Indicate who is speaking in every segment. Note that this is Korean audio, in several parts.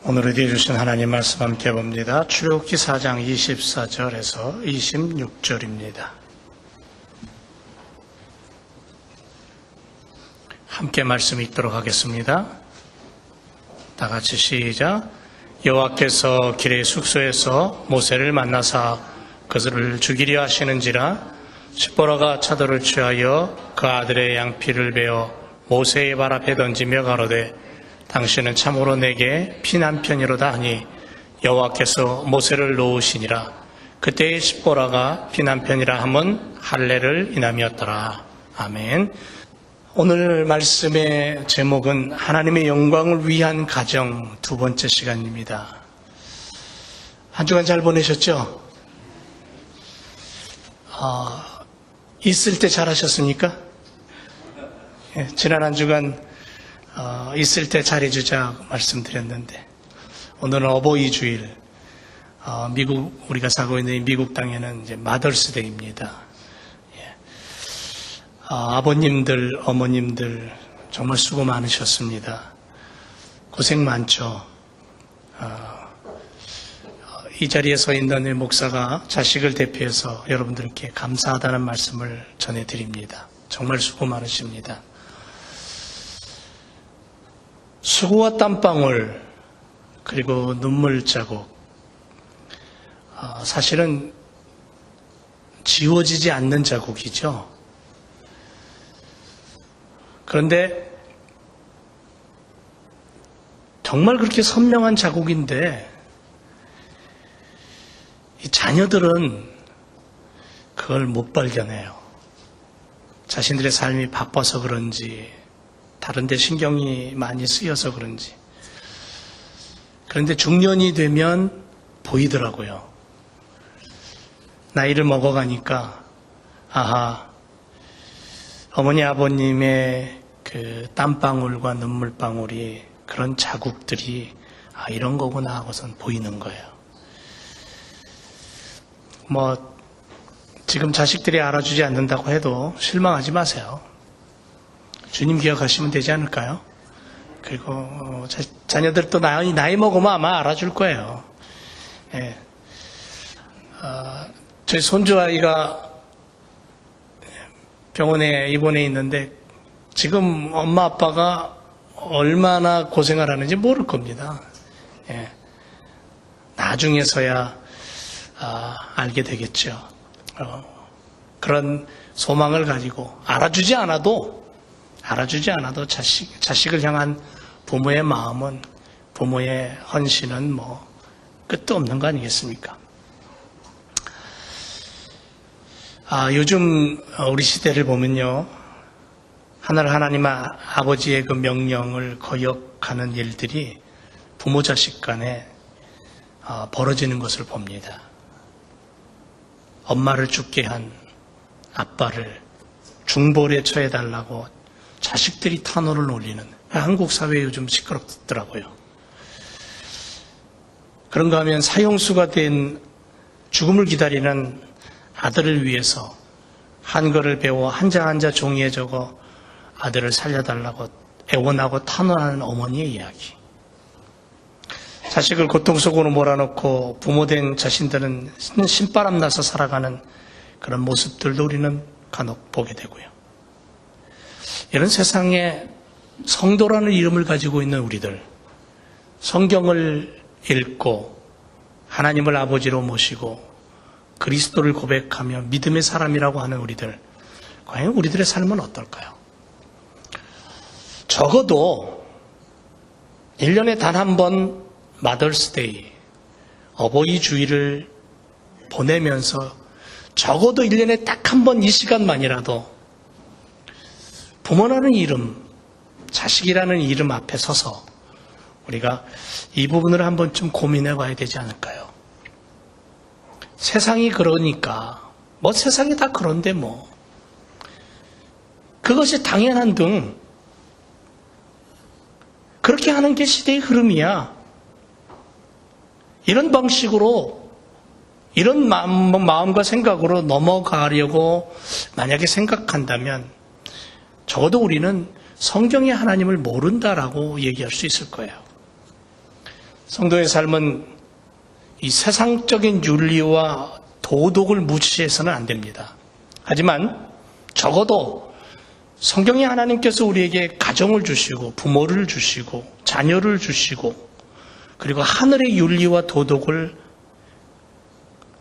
Speaker 1: 오늘 우리에게 주신 하나님 말씀 함께 봅니다. 출애굽기 4장 24절에서 26절입니다. 함께 말씀 읽도록 하겠습니다. 다 같이 시작. 여호와께서 길의 숙소에서 모세를 만나사 그들을 죽이려 하시는지라 십보라가 차도를 취하여 그 아들의 양피를 베어 모세의 발 앞에 던지며 가로되 당신은 참으로 내게 피난편이로다 하니 여호와께서 모세를 놓으시니라. 그때의 십보라가 피난편이라 함은 할례를 인함이었더라. 아멘. 오늘 말씀의 제목은 하나님의 영광을 위한 가정 두 번째 시간입니다. 한 주간 잘 보내셨죠? 있을 때 잘 하셨습니까? 지난 한 주간 있을 때 잘해주자 말씀드렸는데 오늘은 어버이 주일, 우리가 살고 있는 미국 땅에는 이제 마더스데이입니다. 아버님들, 어머님들 정말 수고 많으셨습니다. 고생 많죠. 이 자리에 서 있는 목사가 자식을 대표해서 여러분들께 감사하다는 말씀을 전해드립니다. 정말 수고 많으십니다. 수고와 땀방울 그리고 눈물 자국, 사실은 지워지지 않는 자국이죠. 그런데 정말 그렇게 선명한 자국인데 이 자녀들은 그걸 못 발견해요. 자신들의 삶이 바빠서 그런지 다른 데 신경이 많이 쓰여서 그런지. 그런데 중년이 되면 보이더라고요. 나이를 먹어가니까 아하, 어머니 아버님의 그 땀방울과 눈물방울이 그런 자국들이 이런 거구나 하고선 보이는 거예요. 지금 자식들이 알아주지 않는다고 해도 실망하지 마세요. 주님 기억하시면 되지 않을까요? 그리고 자녀들 또 나이 먹으면 아마 알아줄 거예요. 예. 저희 손주 아이가 병원에 입원해 있는데 지금 엄마 아빠가 얼마나 고생을 하는지 모를 겁니다. 예. 나중에서야 알게 되겠죠. 그런 소망을 가지고 알아주지 않아도 자식을 향한 부모의 마음은, 부모의 헌신은 끝도 없는 거 아니겠습니까? 요즘 우리 시대를 보면요, 하나님 아버지의 그 명령을 거역하는 일들이 부모 자식 간에 벌어지는 것을 봅니다. 엄마를 죽게 한 아빠를 중벌에 처해달라고 자식들이 탄원을 올리는, 한국 사회 요즘 시끄럽더라고요. 그런가 하면 사형수가 된 죽음을 기다리는 아들을 위해서 한글을 배워 한자 한자 종이에 적어 아들을 살려달라고 애원하고 탄원하는 어머니의 이야기. 자식을 고통 속으로 몰아넣고 부모된 자신들은 신바람 나서 살아가는 그런 모습들도 우리는 간혹 보게 되고요. 이런 세상에 성도라는 이름을 가지고 있는 우리들, 성경을 읽고 하나님을 아버지로 모시고 그리스도를 고백하며 믿음의 사람이라고 하는 우리들, 과연 우리들의 삶은 어떨까요? 적어도 1년에 단 한 번 마더스데이, 어버이 주일을 보내면서 적어도 1년에 딱 한 번 이 시간만이라도 부모라는 이름, 자식이라는 이름 앞에 서서 우리가 이 부분을 한번 좀 고민해 봐야 되지 않을까요? 세상이 그러니까, 세상이 다 그런데 그것이 당연한 등 그렇게 하는 게 시대의 흐름이야. 이런 방식으로, 이런 마음과 생각으로 넘어가려고 만약에 생각한다면 적어도 우리는 성경의 하나님을 모른다라고 얘기할 수 있을 거예요. 성도의 삶은 이 세상적인 윤리와 도덕을 무시해서는 안 됩니다. 하지만 적어도 성경이 하나님께서 우리에게 가정을 주시고 부모를 주시고 자녀를 주시고 그리고 하늘의 윤리와 도덕을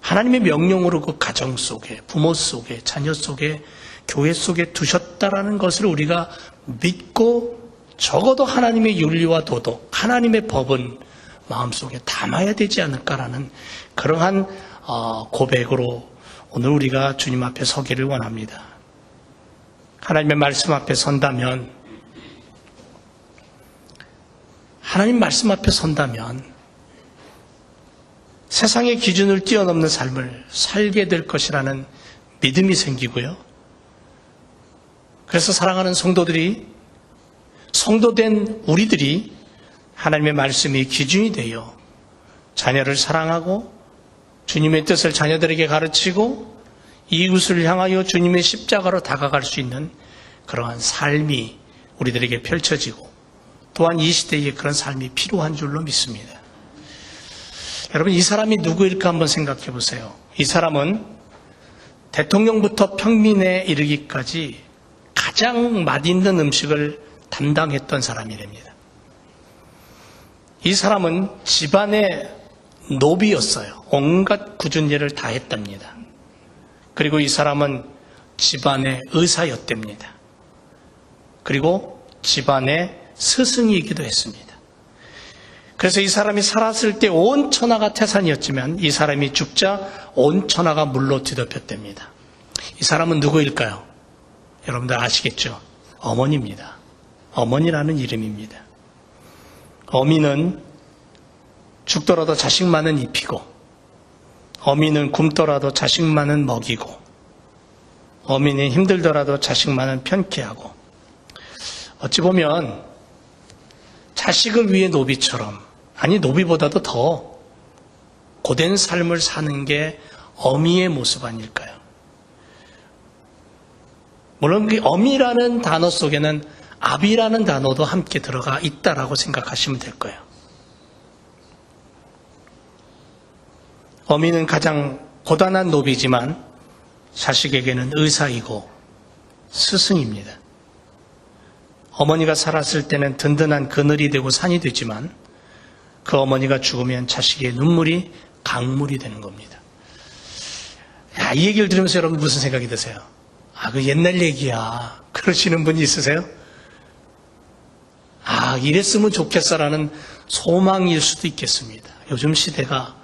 Speaker 1: 하나님의 명령으로 그 가정 속에, 부모 속에, 자녀 속에, 교회 속에 두셨다라는 것을 우리가 믿고 적어도 하나님의 윤리와 도덕, 하나님의 법은 마음속에 담아야 되지 않을까라는 그러한 고백으로 오늘 우리가 주님 앞에 서기를 원합니다. 하나님의 말씀 앞에 선다면, 하나님 말씀 앞에 선다면 세상의 기준을 뛰어넘는 삶을 살게 될 것이라는 믿음이 생기고요. 그래서 사랑하는 성도들이, 성도된 우리들이 하나님의 말씀이 기준이 되어 자녀를 사랑하고 주님의 뜻을 자녀들에게 가르치고 이웃을 향하여 주님의 십자가로 다가갈 수 있는 그러한 삶이 우리들에게 펼쳐지고 또한 이 시대에 그런 삶이 필요한 줄로 믿습니다. 여러분, 이 사람이 누구일까 한번 생각해 보세요. 이 사람은 대통령부터 평민에 이르기까지 가장 맛있는 음식을 담당했던 사람이랍니다. 이 사람은 집안의 노비였어요. 온갖 굳은 일을 다 했답니다. 그리고 이 사람은 집안의 의사였답니다. 그리고 집안의 스승이기도 했습니다. 그래서 이 사람이 살았을 때 온 천하가 태산이었지만 이 사람이 죽자 온 천하가 물로 뒤덮였답니다. 이 사람은 누구일까요? 여러분들 아시겠죠? 어머니입니다. 어머니라는 이름입니다. 어미는 죽더라도 자식만은 입히고, 어미는 굶더라도 자식만은 먹이고, 어미는 힘들더라도 자식만은 편케 하고, 어찌 보면 자식을 위해 노비처럼, 아니 노비보다도 더 고된 삶을 사는 게 어미의 모습 아닐까요? 물론 그 어미라는 단어 속에는 아비라는 단어도 함께 들어가 있다라고 생각하시면 될 거예요. 어미는 가장 고단한 노비지만 자식에게는 의사이고 스승입니다. 어머니가 살았을 때는 든든한 그늘이 되고 산이 되지만 그 어머니가 죽으면 자식의 눈물이 강물이 되는 겁니다. 야, 이 얘기를 들으면서 여러분 무슨 생각이 드세요? 아, 그 옛날 얘기야. 그러시는 분이 있으세요? 아, 이랬으면 좋겠어라는 소망일 수도 있겠습니다. 요즘 시대가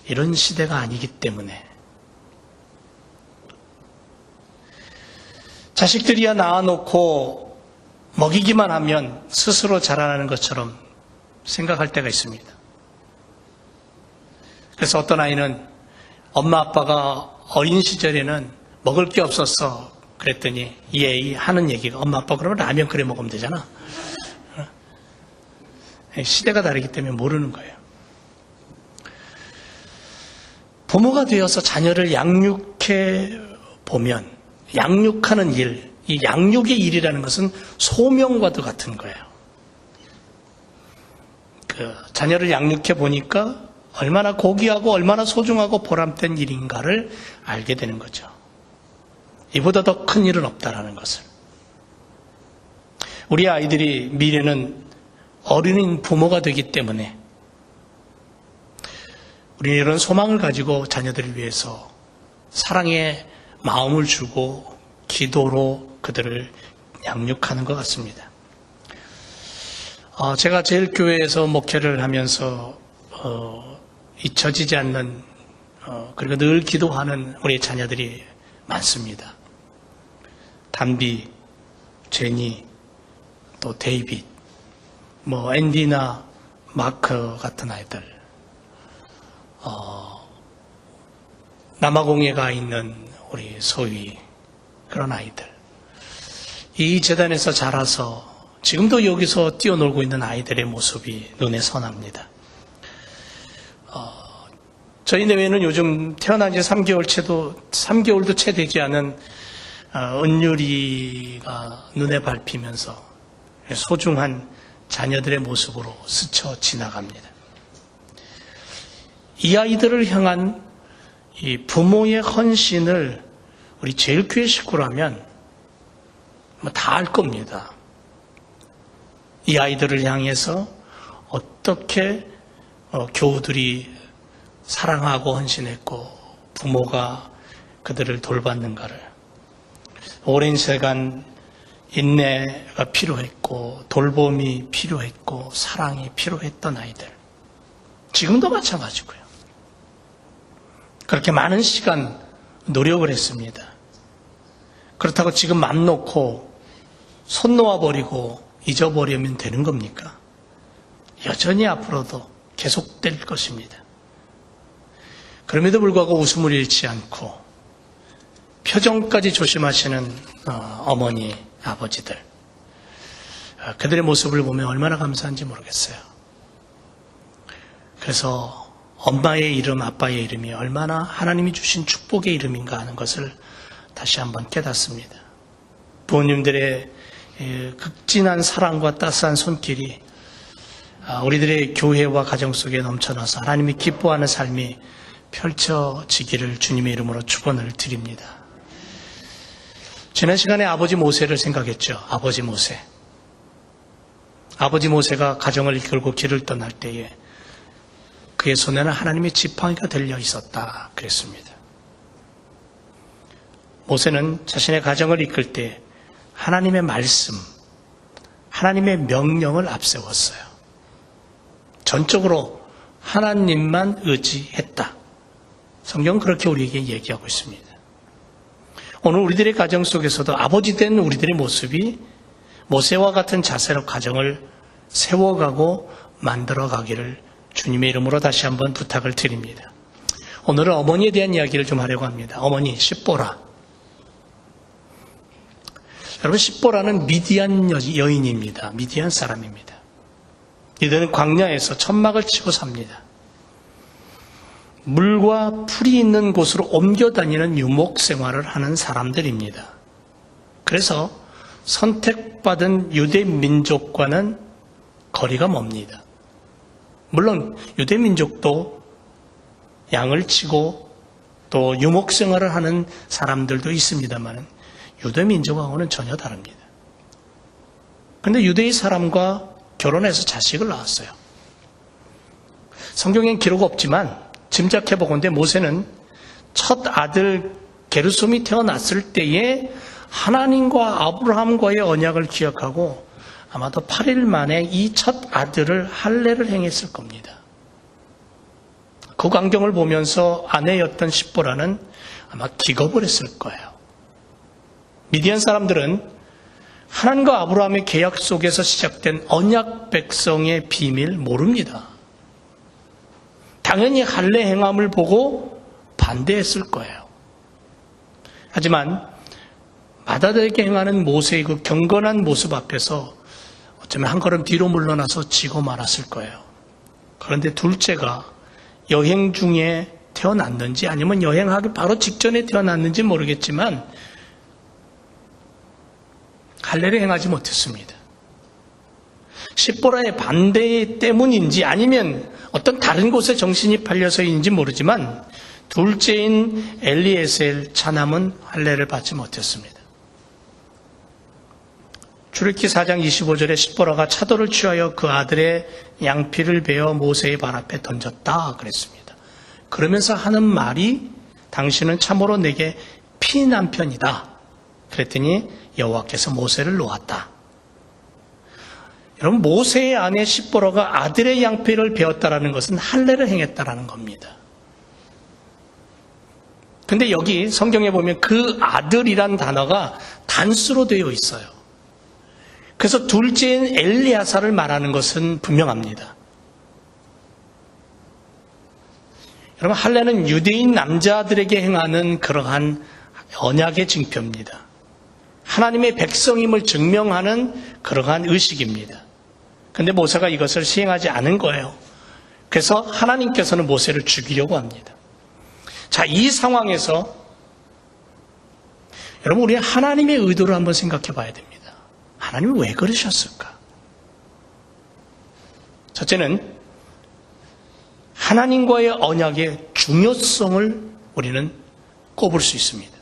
Speaker 1: 이런 시대가 아니기 때문에. 자식들이야 낳아놓고 먹이기만 하면 스스로 자라나는 것처럼 생각할 때가 있습니다. 그래서 어떤 아이는 엄마 아빠가 어린 시절에는 먹을 게 없었어 그랬더니 이 하는 얘기가 엄마 아빠 그러면 라면 끓여 먹으면 되잖아. 시대가 다르기 때문에 모르는 거예요. 부모가 되어서 자녀를 양육해 보면 양육하는 일, 이 양육의 일이라는 것은 소명과도 같은 거예요. 그 자녀를 양육해 보니까 얼마나 고귀하고 얼마나 소중하고 보람된 일인가를 알게 되는 거죠. 이보다 더 큰 일은 없다라는 것을. 우리 아이들이 미래는 어린인 부모가 되기 때문에 우리는 이런 소망을 가지고 자녀들을 위해서 사랑의 마음을 주고 기도로 그들을 양육하는 것 같습니다. 제가 제일교회에서 목회를 하면서 잊혀지지 않는 그리고 늘 기도하는 우리 자녀들이 많습니다. 담비, 제니, 또 데이빗, 앤디나 마크 같은 아이들, 남아공에 가 있는 우리 소위 그런 아이들, 이 재단에서 자라서 지금도 여기서 뛰어놀고 있는 아이들의 모습이 눈에 선합니다. 저희 내외는 요즘 태어난 지 3개월도 채 되지 않은 은유리가 눈에 밟히면서 소중한 자녀들의 모습으로 스쳐 지나갑니다. 이 아이들을 향한 이 부모의 헌신을 우리 제일교회 식구라면 다 알 겁니다. 이 아이들을 향해서 어떻게 교우들이 사랑하고 헌신했고 부모가 그들을 돌봤는가를, 오랜 시간 인내가 필요했고 돌봄이 필요했고 사랑이 필요했던 아이들, 지금도 마찬가지고요. 그렇게 많은 시간 노력을 했습니다. 그렇다고 지금 맘 놓고 손 놓아버리고 잊어버리면 되는 겁니까? 여전히 앞으로도 계속될 것입니다. 그럼에도 불구하고 웃음을 잃지 않고 표정까지 조심하시는 어머니, 아버지들, 그들의 모습을 보면 얼마나 감사한지 모르겠어요. 그래서 엄마의 이름, 아빠의 이름이 얼마나 하나님이 주신 축복의 이름인가 하는 것을 다시 한번 깨닫습니다. 부모님들의 극진한 사랑과 따스한 손길이 우리들의 교회와 가정 속에 넘쳐나서 하나님이 기뻐하는 삶이 펼쳐지기를 주님의 이름으로 축원을 드립니다. 지난 시간에 아버지 모세를 생각했죠. 아버지 모세. 아버지 모세가 가정을 이끌고 길을 떠날 때에 그의 손에는 하나님의 지팡이가 들려 있었다 그랬습니다. 모세는 자신의 가정을 이끌 때 하나님의 말씀, 하나님의 명령을 앞세웠어요. 전적으로 하나님만 의지했다. 성경은 그렇게 우리에게 얘기하고 있습니다. 오늘 우리들의 가정 속에서도 아버지 된 우리들의 모습이 모세와 같은 자세로 가정을 세워가고 만들어가기를 주님의 이름으로 다시 한번 부탁을 드립니다. 오늘은 어머니에 대한 이야기를 좀 하려고 합니다. 어머니 십보라. 여러분, 십보라는 미디안 여인입니다. 미디안 사람입니다. 이들은 광야에서 천막을 치고 삽니다. 물과 풀이 있는 곳으로 옮겨 다니는 유목 생활을 하는 사람들입니다. 그래서 선택받은 유대 민족과는 거리가 멉니다. 물론 유대 민족도 양을 치고 또 유목 생활을 하는 사람들도 있습니다만 유대 민족하고는 전혀 다릅니다. 그런데 유대의 사람과 결혼해서 자식을 낳았어요. 성경엔 기록 없지만 짐작해보건대 모세는 첫 아들 게르솜이 태어났을 때에 하나님과 아브라함과의 언약을 기억하고 아마도 8일 만에 이 첫 아들을 할례를 행했을 겁니다. 그 광경을 보면서 아내였던 십보라는 아마 기겁을 했을 거예요. 미디안 사람들은 하나님과 아브라함의 계약 속에서 시작된 언약 백성의 비밀 모릅니다. 당연히 할례 행함을 보고 반대했을 거예요. 하지만 맏아들에게 행하는 모세의 그 경건한 모습 앞에서 어쩌면 한 걸음 뒤로 물러나서 지고 말았을 거예요. 그런데 둘째가 여행 중에 태어났는지 아니면 여행하기 바로 직전에 태어났는지 모르겠지만 할례를 행하지 못했습니다. 십보라의 반대 때문인지 아니면 어떤 다른 곳에 정신이 팔려서인지 모르지만 둘째인 엘리에셀 차남은 할례를 받지 못했습니다. 출애굽기 4장 25절에 십보라가 차도를 취하여 그 아들의 양피를 베어 모세의 발 앞에 던졌다 그랬습니다. 그러면서 하는 말이 당신은 참으로 내게 피남편이다. 그랬더니 여호와께서 모세를 놓았다. 여러분, 모세의 아내 십보라가 아들의 양피를 베었다라는 것은 할례를 행했다라는 겁니다. 근데 여기 성경에 보면 그 아들이란 단어가 단수로 되어 있어요. 그래서 둘째인 엘리야사를 말하는 것은 분명합니다. 여러분, 할례는 유대인 남자들에게 행하는 그러한 언약의 징표입니다. 하나님의 백성임을 증명하는 그러한 의식입니다. 그런데 모세가 이것을 시행하지 않은 거예요. 그래서 하나님께서는 모세를 죽이려고 합니다. 자, 이 상황에서 여러분, 우리 하나님의 의도를 한번 생각해 봐야 됩니다. 하나님이 왜 그러셨을까? 첫째는 하나님과의 언약의 중요성을 우리는 꼽을 수 있습니다.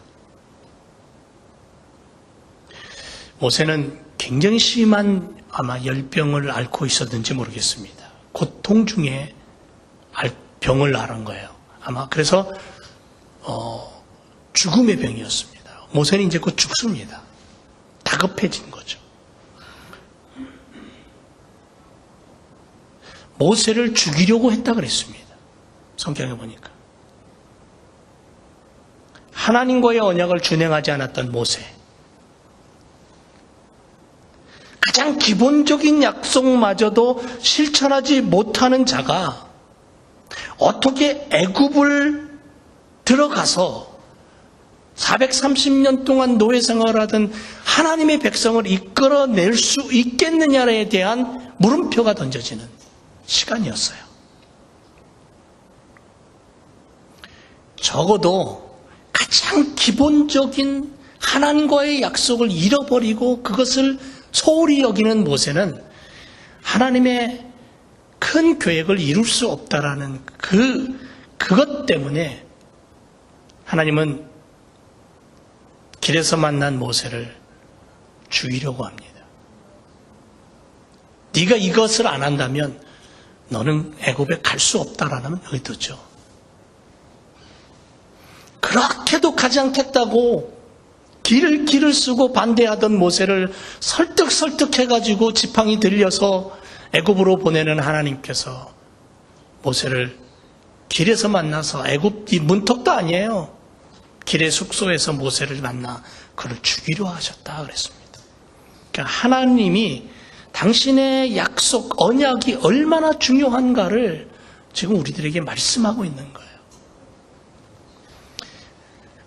Speaker 1: 모세는 굉장히 심한 아마 열병을 앓고 있었는지 모르겠습니다. 고통 중에 병을 앓은 거예요. 아마 그래서 죽음의 병이었습니다. 모세는 이제 곧 죽습니다. 다급해진 거죠. 모세를 죽이려고 했다 그랬습니다. 성경에 보니까. 하나님과의 언약을 준행하지 않았던 모세. 가장 기본적인 약속마저도 실천하지 못하는 자가 어떻게 애굽을 들어가서 430년 동안 노예 생활하던 하나님의 백성을 이끌어낼 수 있겠느냐에 대한 물음표가 던져지는 시간이었어요. 적어도 가장 기본적인 하나님과의 약속을 잃어버리고 그것을 소홀히 여기는 모세는 하나님의 큰 계획을 이룰 수 없다라는 그것 때문에 하나님은 길에서 만난 모세를 죽이려고 합니다. 네가 이것을 안 한다면 너는 애굽에 갈 수 없다라는 의도죠. 그렇게도 가지 않겠다고 길을 쓰고 반대하던 모세를 설득해가지고 지팡이 들려서 애굽으로 보내는 하나님께서 모세를 길에서 만나서 애굽이 문턱도 아니에요. 길의 숙소에서 모세를 만나 그를 죽이려 하셨다 그랬습니다. 그러니까 하나님이 당신의 약속, 언약이 얼마나 중요한가를 지금 우리들에게 말씀하고 있는 거예요.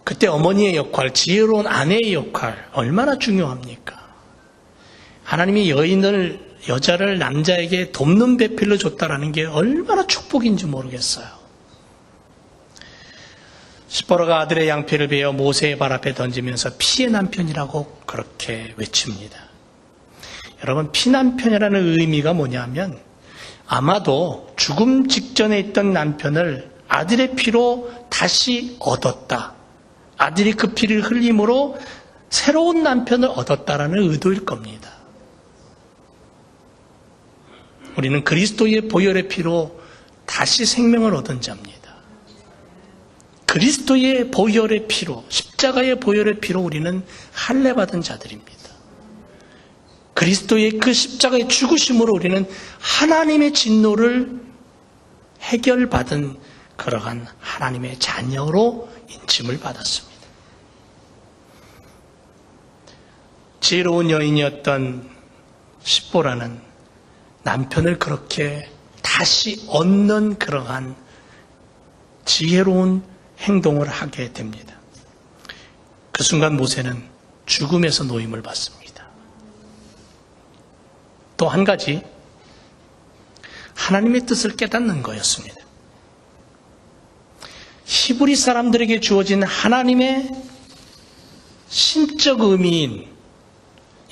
Speaker 1: 그때 어머니의 역할, 지혜로운 아내의 역할 얼마나 중요합니까? 하나님이 여자를 남자에게 돕는 배필로 줬다라는 게 얼마나 축복인지 모르겠어요. 시보라가 아들의 양피를 베어 모세의 발 앞에 던지면서 피의 남편이라고 그렇게 외칩니다. 여러분, 피남편이라는 의미가 뭐냐면 아마도 죽음 직전에 있던 남편을 아들의 피로 다시 얻었다. 아들이 그 피를 흘림으로 새로운 남편을 얻었다라는 의도일 겁니다. 우리는 그리스도의 보혈의 피로 다시 생명을 얻은 자입니다. 그리스도의 보혈의 피로, 십자가의 보혈의 피로 우리는 할례받은 자들입니다. 그리스도의 그 십자가의 죽으심으로 우리는 하나님의 진노를 해결받은 그러한 하나님의 자녀로 인침을 받았습니다. 지혜로운 여인이었던 시보라는 남편을 그렇게 다시 얻는 그러한 지혜로운 행동을 하게 됩니다. 그 순간 모세는 죽음에서 노임을 받습니다. 또 한 가지, 하나님의 뜻을 깨닫는 거였습니다. 히브리 사람들에게 주어진 하나님의 신적 의미인,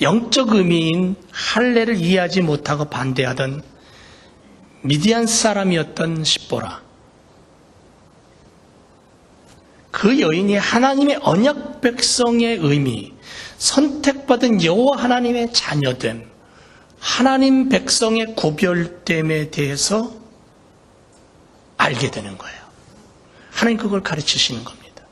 Speaker 1: 영적 의미인 할례를 이해하지 못하고 반대하던 미디안 사람이었던 시보라. 그 여인이 하나님의 언약 백성의 의미, 선택받은 여호와 하나님의 자녀됨, 하나님 백성의 구별됨에 대해서 알게 되는 거예요. 하나님 그걸 가르치시는 겁니다.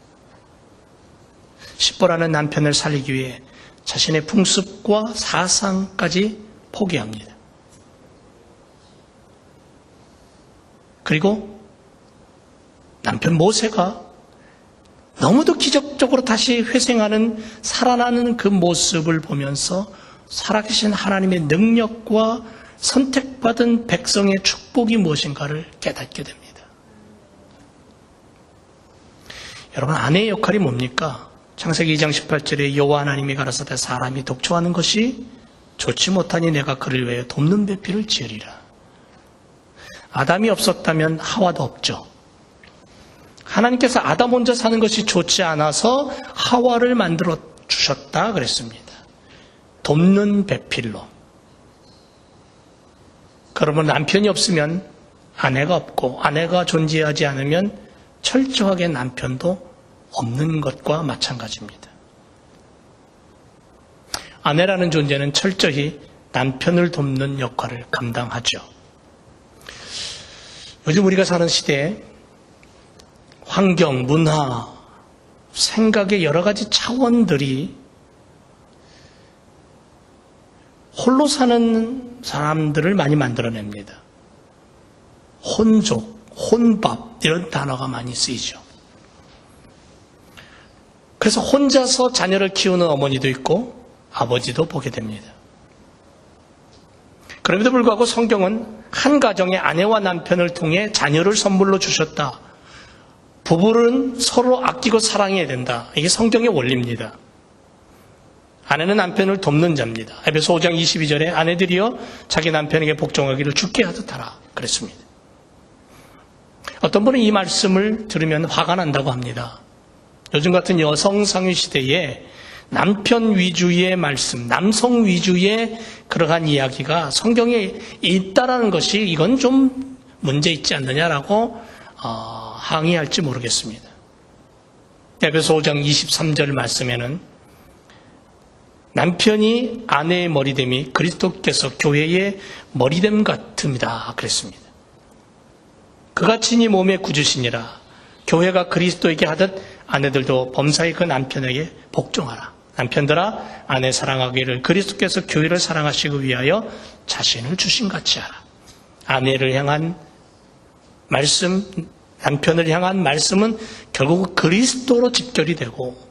Speaker 1: 시보라는 남편을 살리기 위해 자신의 풍습과 사상까지 포기합니다. 그리고 남편 모세가 너무도 기적적으로 다시 회생하는, 살아나는 그 모습을 보면서 살아계신 하나님의 능력과 선택받은 백성의 축복이 무엇인가를 깨닫게 됩니다. 여러분, 아내의 역할이 뭡니까? 창세기 2장 18절에 여호와 하나님이 가라사대 사람이 독초하는 것이 좋지 못하니 내가 그를 위하여 돕는 배필을 지으리라. 아담이 없었다면 하와도 없죠. 하나님께서 아담 혼자 사는 것이 좋지 않아서 하와를 만들어 주셨다 그랬습니다. 돕는 배필로. 그러면 남편이 없으면 아내가 없고 아내가 존재하지 않으면 철저하게 남편도 없는 것과 마찬가지입니다. 아내라는 존재는 철저히 남편을 돕는 역할을 감당하죠. 요즘 우리가 사는 시대에 환경, 문화, 생각의 여러 가지 차원들이 홀로 사는 사람들을 많이 만들어냅니다. 혼족, 혼밥 이런 단어가 많이 쓰이죠. 그래서 혼자서 자녀를 키우는 어머니도 있고 아버지도 보게 됩니다. 그럼에도 불구하고 성경은 한 가정의 아내와 남편을 통해 자녀를 선물로 주셨다. 부부는 서로 아끼고 사랑해야 된다. 이게 성경의 원리입니다. 아내는 남편을 돕는 자입니다. 에베소 5장 22절에 아내들이여 자기 남편에게 복종하기를 주께 하듯 하라 그랬습니다. 어떤 분은 이 말씀을 들으면 화가 난다고 합니다. 요즘 같은 여성 상위 시대에 남편 위주의 말씀, 남성 위주의 그러한 이야기가 성경에 있다라는 것이 이건 좀 문제 있지 않느냐라고 항의할지 모르겠습니다. 에베소 5장 23절 말씀에는 남편이 아내의 머리됨이 그리스도께서 교회의 머리됨 같습니다. 그랬습니다. 그가 친히 몸에 굳으시니라. 교회가 그리스도에게 하듯 아내들도 범사에 그 남편에게 복종하라. 남편들아 아내 사랑하기를 그리스도께서 교회를 사랑하시기 위하여 자신을 주신같이 하라. 아내를 향한 말씀, 남편을 향한 말씀은 결국 그리스도로 집결이 되고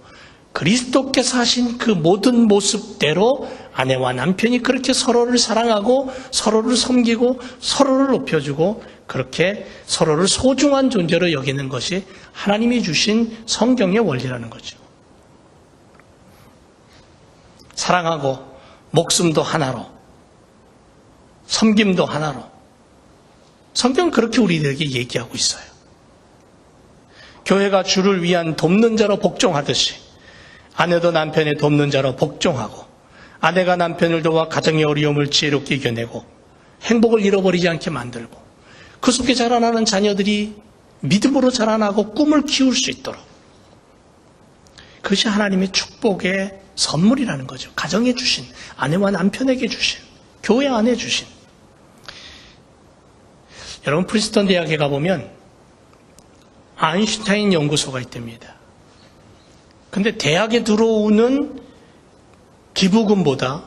Speaker 1: 그리스도께서 하신 그 모든 모습대로 아내와 남편이 그렇게 서로를 사랑하고 서로를 섬기고 서로를 높여주고 그렇게 서로를 소중한 존재로 여기는 것이 하나님이 주신 성경의 원리라는 거죠. 사랑하고 목숨도 하나로 섬김도 하나로 성경은 그렇게 우리들에게 얘기하고 있어요. 교회가 주를 위한 돕는 자로 복종하듯이 아내도 남편의 돕는 자로 복종하고 아내가 남편을 도와 가정의 어려움을 지혜롭게 이겨내고 행복을 잃어버리지 않게 만들고 그 속에 자라나는 자녀들이 믿음으로 자라나고 꿈을 키울 수 있도록 그것이 하나님의 축복의 선물이라는 거죠. 가정에 주신, 아내와 남편에게 주신, 교회 안에 주신. 여러분 프린스턴 대학에 가보면 아인슈타인 연구소가 있답니다. 근데 대학에 들어오는 기부금보다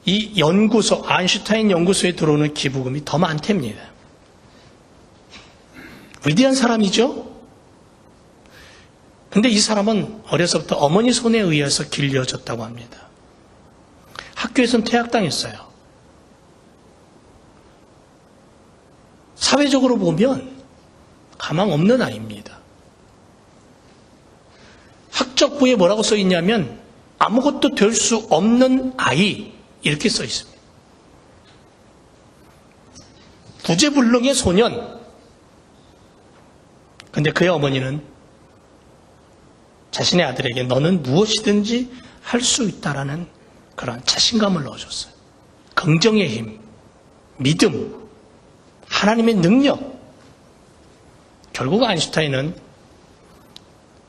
Speaker 1: 이 연구소, 아인슈타인 연구소에 들어오는 기부금이 더 많답니다. 위대한 사람이죠? 근데 이 사람은 어려서부터 어머니 손에 의해서 길려졌다고 합니다. 학교에서는 퇴학당했어요. 사회적으로 보면 가망 없는 아이입니다. 학적부에 뭐라고 써 있냐면 아무것도 될 수 없는 아이 이렇게 써 있습니다. 구제불능의 소년. 근데 그의 어머니는 자신의 아들에게 너는 무엇이든지 할 수 있다라는 그런 자신감을 넣어줬어요. 긍정의 힘, 믿음, 하나님의 능력. 결국 아인슈타인은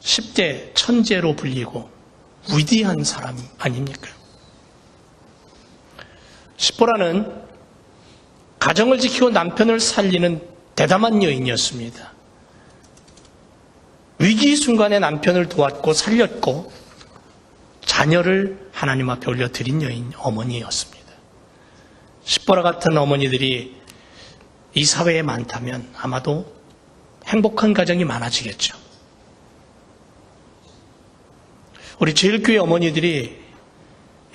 Speaker 1: 10대 천재로 불리고 위대한 사람 아닙니까? 십보라는 가정을 지키고 남편을 살리는 대담한 여인이었습니다. 위기 순간에 남편을 도왔고 살렸고 자녀를 하나님 앞에 올려드린 여인 어머니였습니다. 십보라 같은 어머니들이 이 사회에 많다면 아마도 행복한 가정이 많아지겠죠. 우리 제일교회 어머니들이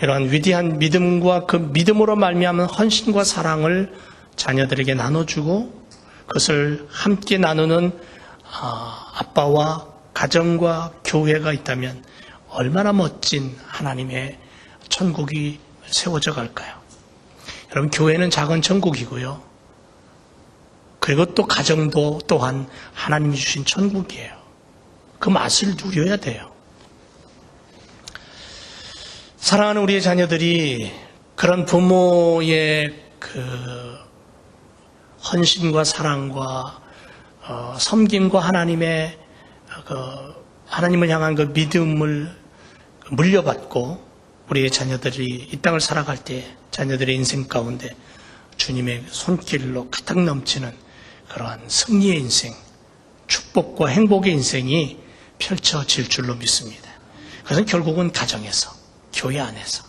Speaker 1: 이러한 위대한 믿음과 그 믿음으로 말미암은 헌신과 사랑을 자녀들에게 나눠주고 그것을 함께 나누는 아빠와 가정과 교회가 있다면 얼마나 멋진 하나님의 천국이 세워져 갈까요? 여러분 교회는 작은 천국이고요. 그리고 또 가정도 또한 하나님이 주신 천국이에요. 그 맛을 누려야 돼요. 사랑하는 우리의 자녀들이 그런 부모의 그 헌신과 사랑과 섬김과 하나님의 하나님을 향한 그 믿음을 물려받고 우리의 자녀들이 이 땅을 살아갈 때 자녀들의 인생 가운데 주님의 손길로 가득 넘치는 그러한 승리의 인생, 축복과 행복의 인생이 펼쳐질 줄로 믿습니다. 그것은 결국은 가정에서, 교회 안에서,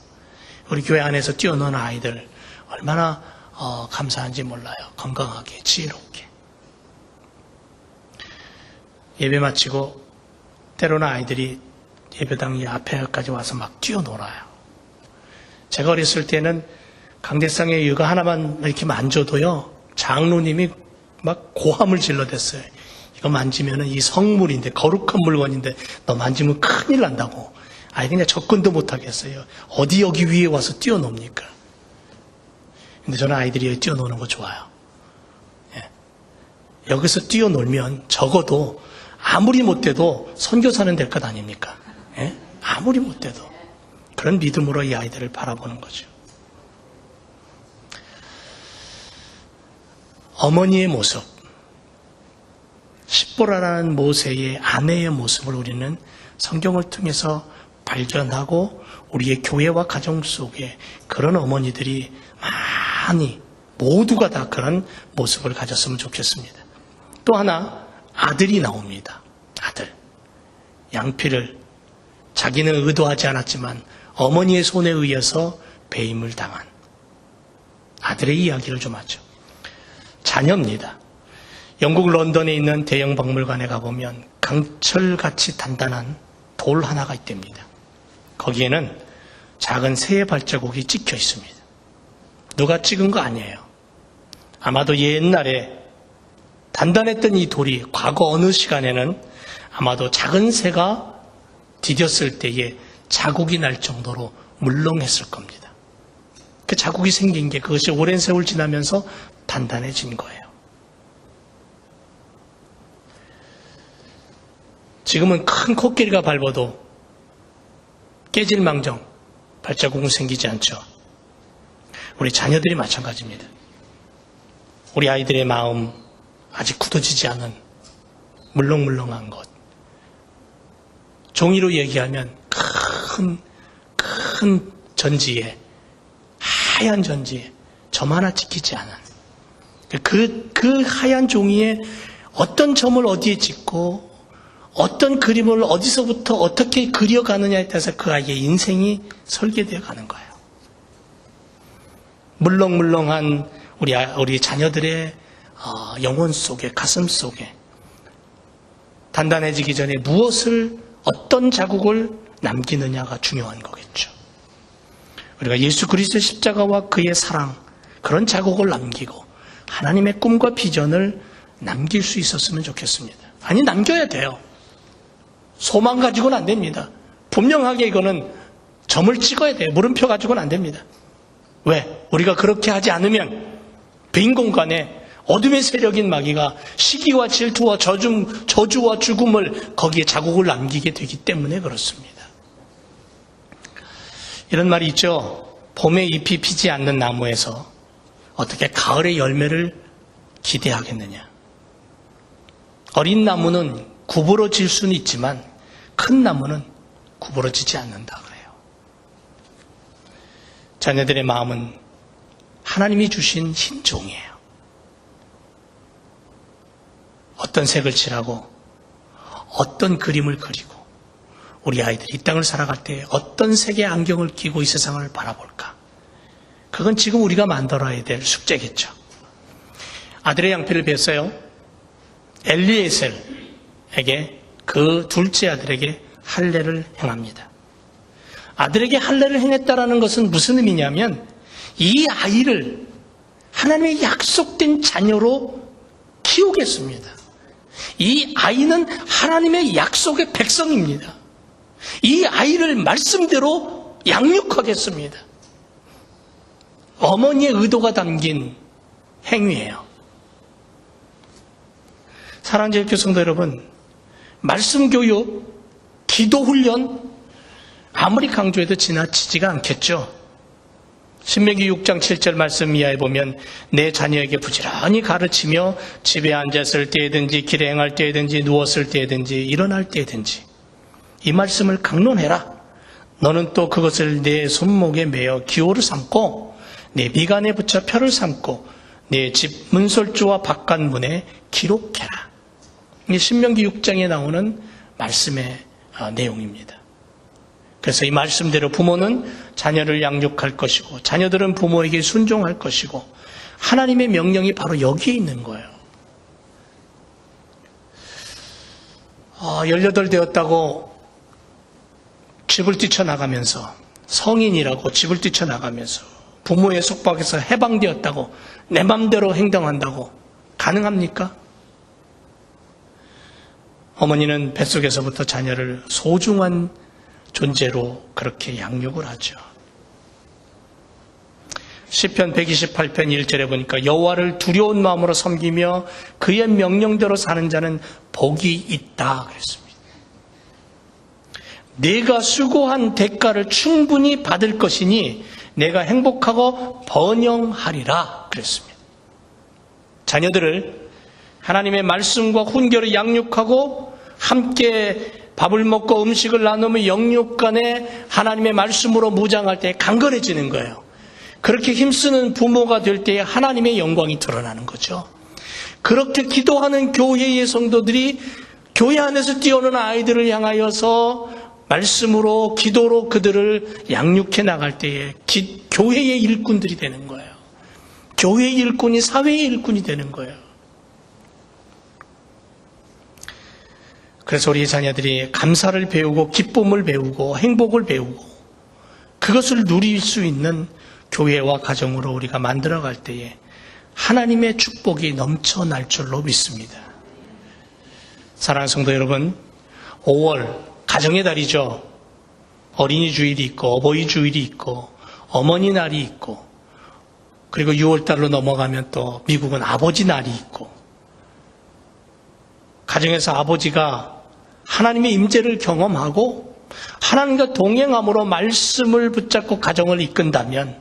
Speaker 1: 우리 교회 안에서 뛰어노는 아이들 얼마나 감사한지 몰라요. 건강하게, 지혜롭게. 예배 마치고 때로는 아이들이 예배당 앞에까지 와서 막 뛰어놀아요. 제가 어렸을 때는 강대상의 이거 하나만 이렇게 만져도요, 장로님이 막 고함을 질러댔어요. 이거 만지면은 이 성물인데, 거룩한 물건인데, 너 만지면 큰일 난다고. 아이 그냥 접근도 못 하겠어요. 어디 여기 위에 와서 뛰어놉니까? 근데 저는 아이들이 여기 뛰어노는 거 좋아요. 예. 여기서 뛰어놀면 적어도 아무리 못돼도 선교사는 될 것 아닙니까? 예? 아무리 못돼도. 그런 믿음으로 이 아이들을 바라보는 거죠. 어머니의 모습, 십보라라는 모세의 아내의 모습을 우리는 성경을 통해서 발견하고 우리의 교회와 가정 속에 그런 어머니들이 많이 모두가 다 그런 모습을 가졌으면 좋겠습니다. 또 하나 아들이 나옵니다. 아들. 양피를 자기는 의도하지 않았지만 어머니의 손에 의해서 배임을 당한 아들의 이야기를 좀 하죠. 자녀입니다. 영국 런던에 있는 대형 박물관에 가보면 강철같이 단단한 돌 하나가 있답니다. 거기에는 작은 새의 발자국이 찍혀 있습니다. 누가 찍은 거 아니에요. 아마도 옛날에 단단했던 이 돌이 과거 어느 시간에는 아마도 작은 새가 디뎠을 때에 자국이 날 정도로 물렁했을 겁니다. 그 자국이 생긴 게 그것이 오랜 세월 지나면서 단단해진 거예요. 지금은 큰 코끼리가 밟아도 깨질망정 발자국은 생기지 않죠. 우리 자녀들이 마찬가지입니다. 우리 아이들의 마음 아직 굳어지지 않은 물렁물렁한 것. 종이로 얘기하면 큰 전지에 하얀 전지에 점 하나 찍히지 않은 그 하얀 종이에 어떤 점을 어디에 찍고 어떤 그림을 어디서부터 어떻게 그려가느냐에 따라서 그 아이의 인생이 설계되어 가는 거예요. 물렁물렁한 우리 자녀들의 영혼 속에, 가슴 속에 단단해지기 전에 어떤 자국을 남기느냐가 중요한 거겠죠. 우리가 예수 그리스도의 십자가와 그의 사랑, 그런 자국을 남기고 하나님의 꿈과 비전을 남길 수 있었으면 좋겠습니다. 아니, 남겨야 돼요. 소망 가지고는 안 됩니다. 분명하게 이거는 점을 찍어야 돼요. 물음표 가지고는 안 됩니다. 왜? 우리가 그렇게 하지 않으면 빈 공간에 어둠의 세력인 마귀가 시기와 질투와 저주와 죽음을 거기에 자국을 남기게 되기 때문에 그렇습니다. 이런 말이 있죠. 봄에 잎이 피지 않는 나무에서 어떻게 가을의 열매를 기대하겠느냐. 어린 나무는 구부러질 수는 있지만 큰 나무는 구부러지지 않는다 그래요. 자녀들의 마음은 하나님이 주신 흰 종이에요. 어떤 색을 칠하고 어떤 그림을 그리고 우리 아이들이 이 땅을 살아갈 때 어떤 색의 안경을 끼고 이 세상을 바라볼까? 그건 지금 우리가 만들어야 될 숙제겠죠. 아들의 양피를 뺐어요. 엘리에셀에게 그 둘째 아들에게 할례를 행합니다. 아들에게 할례를 행했다라는 것은 무슨 의미냐면 이 아이를 하나님의 약속된 자녀로 키우겠습니다. 이 아이는 하나님의 약속의 백성입니다. 이 아이를 말씀대로 양육하겠습니다. 어머니의 의도가 담긴 행위예요. 사랑하는 제일교회 성도 여러분, 말씀 교육, 기도 훈련 아무리 강조해도 지나치지가 않겠죠. 신명기 6장 7절 말씀 이하에 보면 내 자녀에게 부지런히 가르치며 집에 앉았을 때든지 길에 행할 때든지 누웠을 때든지 일어날 때든지 이 말씀을 강론해라. 너는 또 그것을 내 손목에 매어 기호를 삼고 내 미간에 붙여 표를 삼고 내 집 문설주와 바깥문에 기록해라. 이 신명기 6장에 나오는 말씀의 내용입니다. 그래서 이 말씀대로 부모는 자녀를 양육할 것이고 자녀들은 부모에게 순종할 것이고 하나님의 명령이 바로 여기에 있는 거예요. 18 되었다고 집을 뛰쳐나가면서 성인이라고 집을 뛰쳐나가면서 부모의 속박에서 해방되었다고 내 맘대로 행동한다고 가능합니까? 어머니는 뱃속에서부터 자녀를 소중한 존재로 그렇게 양육을 하죠. 시편 128편 1절에 보니까 여호와를 두려운 마음으로 섬기며 그의 명령대로 사는 자는 복이 있다 그랬습니다. 내가 수고한 대가를 충분히 받을 것이니 내가 행복하고 번영하리라 그랬습니다. 자녀들을 하나님의 말씀과 훈계로 양육하고 함께 밥을 먹고 음식을 나누며 영육 간에 하나님의 말씀으로 무장할 때 강건해지는 거예요. 그렇게 힘쓰는 부모가 될 때에 하나님의 영광이 드러나는 거죠. 그렇게 기도하는 교회의 성도들이 교회 안에서 뛰어오는 아이들을 향하여서 말씀으로 기도로 그들을 양육해 나갈 때에 교회의 일꾼들이 되는 거예요. 교회의 일꾼이 사회의 일꾼이 되는 거예요. 그래서 우리 자녀들이 감사를 배우고 기쁨을 배우고 행복을 배우고 그것을 누릴 수 있는 교회와 가정으로 우리가 만들어갈 때에 하나님의 축복이 넘쳐날 줄로 믿습니다. 사랑하는 성도 여러분, 5월 가정의 달이죠. 어린이 주일이 있고 어버이 주일이 있고 어머니 날이 있고 그리고 6월 달로 넘어가면 또 미국은 아버지 날이 있고 가정에서 아버지가 하나님의 임재를 경험하고 하나님과 동행함으로 말씀을 붙잡고 가정을 이끈다면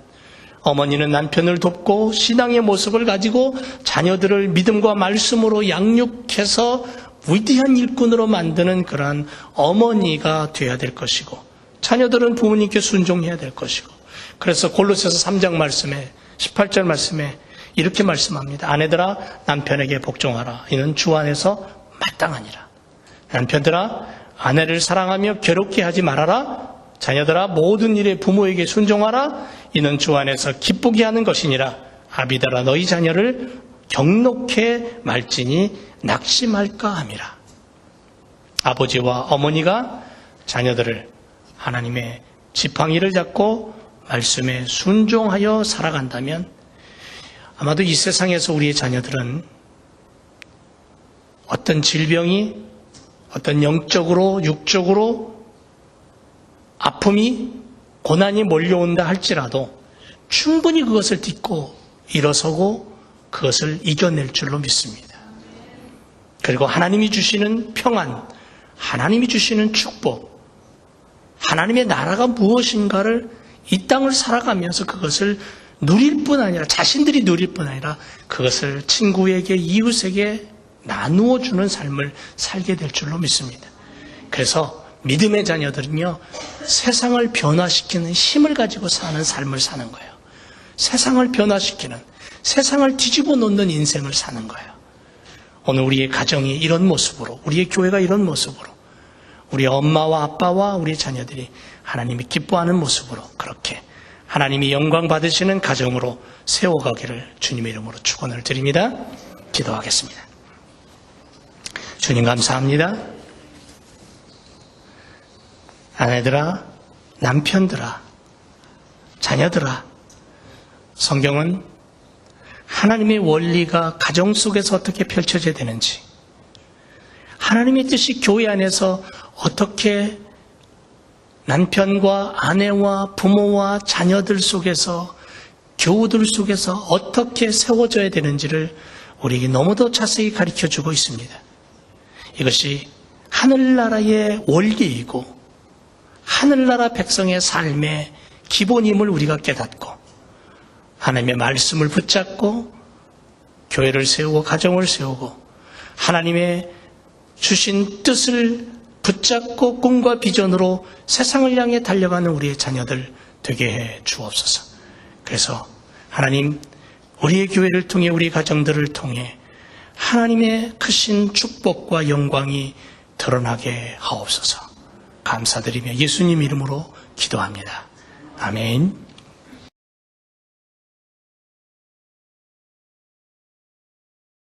Speaker 1: 어머니는 남편을 돕고 신앙의 모습을 가지고 자녀들을 믿음과 말씀으로 양육해서 위대한 일꾼으로 만드는 그러한 어머니가 되어야 될 것이고 자녀들은 부모님께 순종해야 될 것이고 그래서 골로새서 3장 말씀에 18절 말씀에 이렇게 말씀합니다. 아내들아 남편에게 복종하라. 이는 주 안에서 마땅하니라. 남편들아 아내를 사랑하며 괴롭게 하지 말아라. 자녀들아 모든 일에 부모에게 순종하라. 이는 주 안에서 기쁘게 하는 것이니라. 아비들아 너희 자녀를 경록해 말지니 낙심할까 함이라. 아버지와 어머니가 자녀들을 하나님의 지팡이를 잡고 말씀에 순종하여 살아간다면 아마도 이 세상에서 우리의 자녀들은 어떤 질병이 어떤 영적으로 육적으로 아픔이 고난이 몰려온다 할지라도 충분히 그것을 딛고 일어서고 그것을 이겨낼 줄로 믿습니다. 그리고 하나님이 주시는 평안, 하나님이 주시는 축복, 하나님의 나라가 무엇인가를 이 땅을 살아가면서 그것을 누릴 뿐 아니라 자신들이 누릴 뿐 아니라 그것을 친구에게 이웃에게 나누어 주는 삶을 살게 될 줄로 믿습니다. 그래서 믿음의 자녀들은요 세상을 변화시키는 힘을 가지고 사는 삶을 사는 거예요. 세상을 변화시키는 세상을 뒤집어 놓는 인생을 사는 거예요. 오늘 우리의 가정이 이런 모습으로 우리의 교회가 이런 모습으로 우리 엄마와 아빠와 우리 자녀들이 하나님이 기뻐하는 모습으로 그렇게 하나님이 영광 받으시는 가정으로 세워가기를 주님의 이름으로 축원을 드립니다. 기도하겠습니다. 주님 감사합니다. 아내들아, 남편들아, 자녀들아, 성경은 하나님의 원리가 가정 속에서 어떻게 펼쳐져야 되는지, 하나님의 뜻이 교회 안에서 어떻게 남편과 아내와 부모와 자녀들 속에서 교우들 속에서 어떻게 세워져야 되는지를 우리에게 너무도 자세히 가르쳐주고 있습니다. 이것이 하늘나라의 원리이고 하늘나라 백성의 삶의 기본임을 우리가 깨닫고 하나님의 말씀을 붙잡고 교회를 세우고 가정을 세우고 하나님의 주신 뜻을 붙잡고 꿈과 비전으로 세상을 향해 달려가는 우리의 자녀들 되게 해 주옵소서. 그래서 하나님, 우리의 교회를 통해 우리 가정들을 통해 하나님의 크신 축복과 영광이 드러나게 하옵소서. 감사드리며 예수님 이름으로 기도합니다. 아멘.